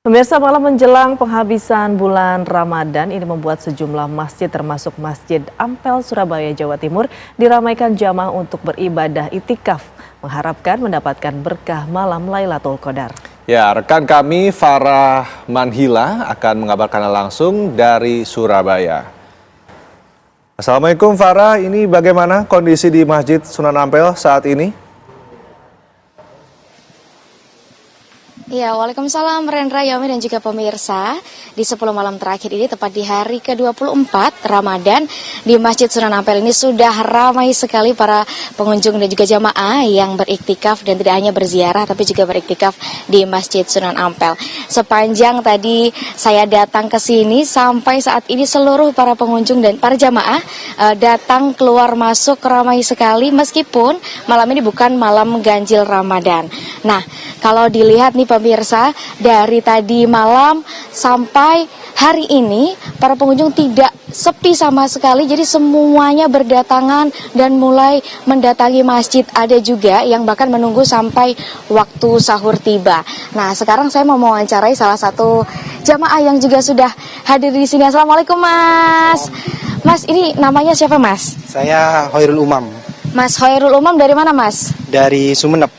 Pemirsa, malam menjelang penghabisan bulan Ramadan ini membuat sejumlah masjid termasuk Masjid Ampel Surabaya Jawa Timur diramaikan jamaah untuk beribadah itikaf, mengharapkan mendapatkan berkah malam Lailatul Qadar. Ya, rekan kami Farah Manhila akan mengabarkan langsung dari Surabaya. Assalamualaikum Farah, ini bagaimana kondisi di Masjid Sunan Ampel saat ini? Ya, waalaikumsalam Rendra, Yaumi dan juga pemirsa. Di 10 malam terakhir ini, tepat di hari ke-24 Ramadan, di Masjid Sunan Ampel ini sudah ramai sekali para pengunjung dan juga jamaah yang beriktikaf dan tidak hanya berziarah tapi juga beriktikaf di Masjid Sunan Ampel. Sepanjang tadi saya datang ke sini sampai saat ini seluruh para pengunjung dan para jamaah datang keluar masuk ramai sekali meskipun malam ini bukan malam ganjil Ramadan. Nah, kalau dilihat nih pemirsa, dari tadi malam sampai hari ini para pengunjung tidak sepi sama sekali. Jadi semuanya berdatangan dan mulai mendatangi masjid. Ada juga yang bahkan menunggu sampai waktu sahur tiba. Nah, sekarang saya mau mewawancarai salah satu jamaah yang juga sudah hadir di sini. Assalamualaikum Mas. Mas, ini namanya siapa Mas? Saya Hoirul Umam. Mas Hoirul Umam dari mana Mas? Dari Sumeneb.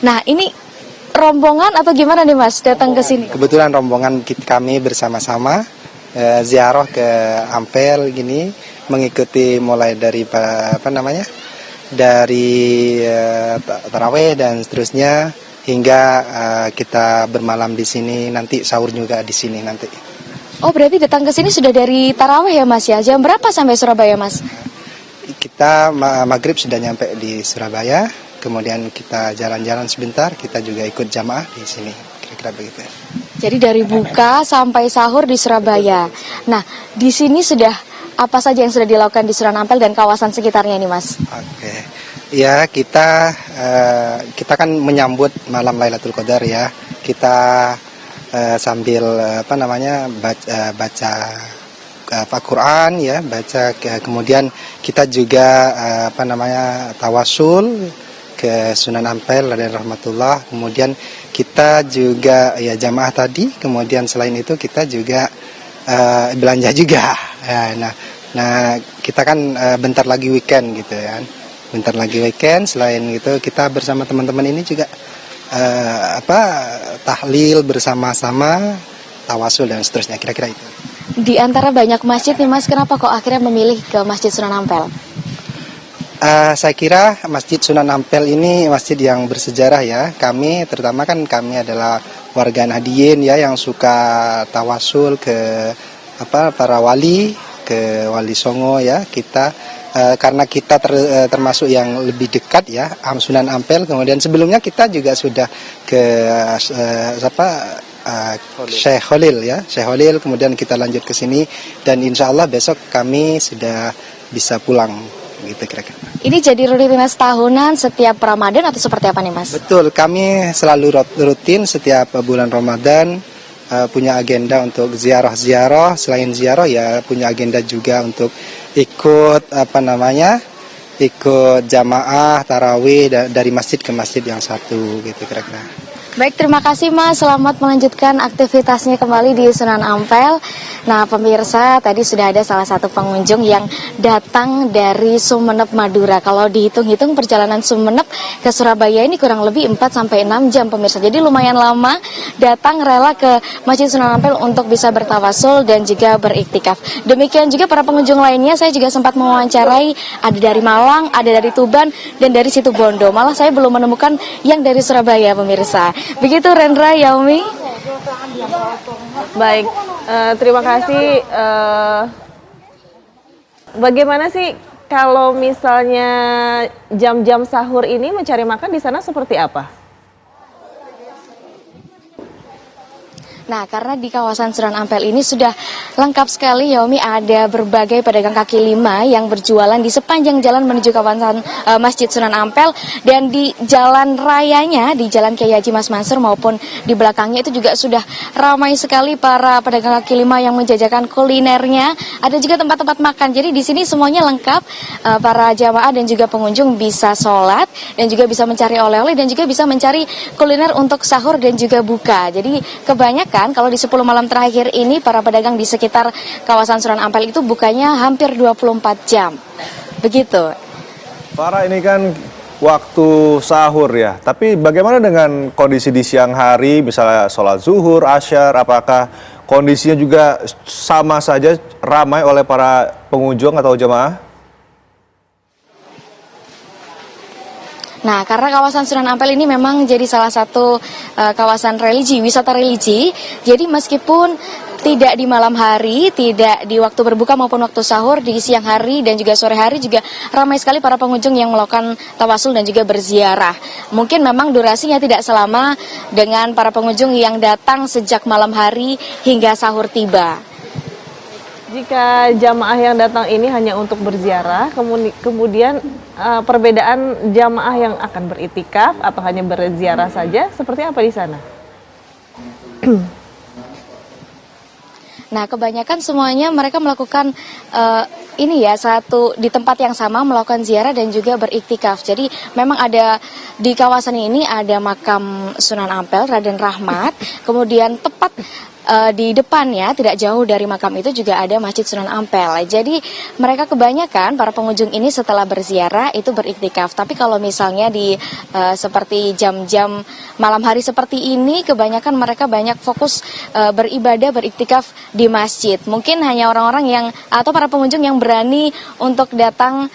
Nah, ini rombongan atau gimana nih Mas datang ke sini? Kebetulan rombongan kami bersama-sama ziarah ke Ampel gini, mengikuti mulai dari dari tarawih dan seterusnya hingga kita bermalam di sini, nanti sahur juga di sini nanti. Oh, berarti datang ke sini sudah dari tarawih ya Mas ya? Jam berapa sampai Surabaya Mas? Kita maghrib sudah nyampe di Surabaya. Kemudian kita jalan-jalan sebentar, kita juga ikut jamaah di sini, kira-kira begitu. Jadi dari buka sampai sahur di Surabaya. Nah, di sini sudah apa saja yang sudah dilakukan di Sunan Ampel dan kawasan sekitarnya ini, Mas? Oke, ya kita kan menyambut malam Lailatul Qadar ya. Kita sambil baca Quran ya, kemudian kita juga tawasul ke Sunan Ampel dan rahmatullah, kemudian kita juga ya jamaah tadi, kemudian selain itu kita juga belanja juga. Nah kita kan bentar lagi weekend gitu ya, bentar lagi weekend. Selain itu kita bersama teman-teman ini juga tahlil bersama-sama, tawasul dan seterusnya, kira-kira itu. Di antara banyak masjid nih Mas, kenapa kok akhirnya memilih ke Masjid Sunan Ampel? Saya kira Masjid Sunan Ampel ini masjid yang bersejarah ya. Terutama kami adalah warga Nahdien ya, yang suka tawasul ke para wali, ke Wali Songo ya. Karena kita termasuk yang lebih dekat ya, Sunan Ampel. Kemudian sebelumnya kita juga sudah ke Syekh Khalil ya, Syekh Khalil. Kemudian kita lanjut ke sini dan insya Allah besok kami sudah bisa pulang. Gitu kira-kira. Ini jadi rutinitas tahunan setiap Ramadan atau seperti apa nih Mas? Betul, kami selalu rutin setiap bulan Ramadan punya agenda untuk ziarah-ziarah. Selain ziarah ya punya agenda juga untuk ikut ikut jamaah tarawih dari masjid ke masjid yang satu gitu kira-kira. Baik, terima kasih Mas. Selamat melanjutkan aktivitasnya kembali di Sunan Ampel. Nah, pemirsa, tadi sudah ada salah satu pengunjung yang datang dari Sumeneb, Madura. Kalau dihitung-hitung perjalanan Sumeneb ke Surabaya ini kurang lebih 4-6 jam pemirsa. Jadi lumayan lama datang rela ke Masjid Sunan Ampel untuk bisa bertawasul dan juga beriktikaf. Demikian juga para pengunjung lainnya, saya juga sempat mewawancarai, ada dari Malang, ada dari Tuban, dan dari Situbondo. Malah saya belum menemukan yang dari Surabaya pemirsa. Begitu Rendra, Yaumi. Baik, terima kasih. Bagaimana sih kalau misalnya jam-jam sahur ini mencari makan di sana seperti apa? Nah, karena di kawasan Sunan Ampel ini sudah lengkap sekali, Yaomi, ada berbagai pedagang kaki lima yang berjualan di sepanjang jalan menuju kawasan Masjid Sunan Ampel, dan di jalan rayanya, di Jalan Kiai Haji Mas Mansur maupun di belakangnya itu juga sudah ramai sekali para pedagang kaki lima yang menjajakan kulinernya. Ada juga tempat-tempat makan. Jadi di sini semuanya lengkap. Para jamaah dan juga pengunjung bisa sholat dan juga bisa mencari oleh-oleh dan juga bisa mencari kuliner untuk sahur dan juga buka. Jadi kebanyakan kalau di 10 malam terakhir ini para pedagang di sekitar kawasan Sunan Ampel itu bukanya hampir 24 jam. Begitu. Farah, ini kan waktu sahur ya, tapi bagaimana dengan kondisi di siang hari, misalnya sholat zuhur, asyar, apakah kondisinya juga sama saja ramai oleh para pengunjung atau jemaah? Nah, karena kawasan Sunan Ampel ini memang jadi salah satu kawasan religi, wisata religi. Jadi meskipun tidak di malam hari, tidak di waktu berbuka maupun waktu sahur, di siang hari dan juga sore hari juga ramai sekali para pengunjung yang melakukan tawasul dan juga berziarah. Mungkin memang durasinya tidak selama dengan para pengunjung yang datang sejak malam hari hingga sahur tiba. Jika jamaah yang datang ini hanya untuk berziarah, kemudian perbedaan jamaah yang akan beriktikaf atau hanya berziarah saja, seperti apa di sana? Nah, kebanyakan semuanya mereka melakukan satu di tempat yang sama, melakukan ziarah dan juga beriktikaf. Jadi memang ada di kawasan ini ada makam Sunan Ampel Raden Rahmat, kemudian tepat di depannya tidak jauh dari makam itu juga ada Masjid Sunan Ampel. Jadi mereka kebanyakan para pengunjung ini setelah berziarah itu beriktikaf. Tapi kalau misalnya di seperti jam-jam malam hari seperti ini, kebanyakan mereka banyak fokus beribadah, beriktikaf di masjid. Mungkin hanya orang-orang yang atau para pengunjung yang berani untuk datang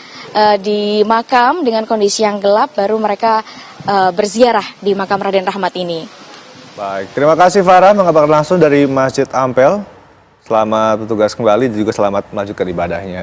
di makam dengan kondisi yang gelap, baru mereka berziarah di makam Raden Rahmat ini. Baik, terima kasih Farah mengabarkan langsung dari Masjid Ampel. Selamat bertugas kembali dan juga selamat melanjutkan ibadahnya.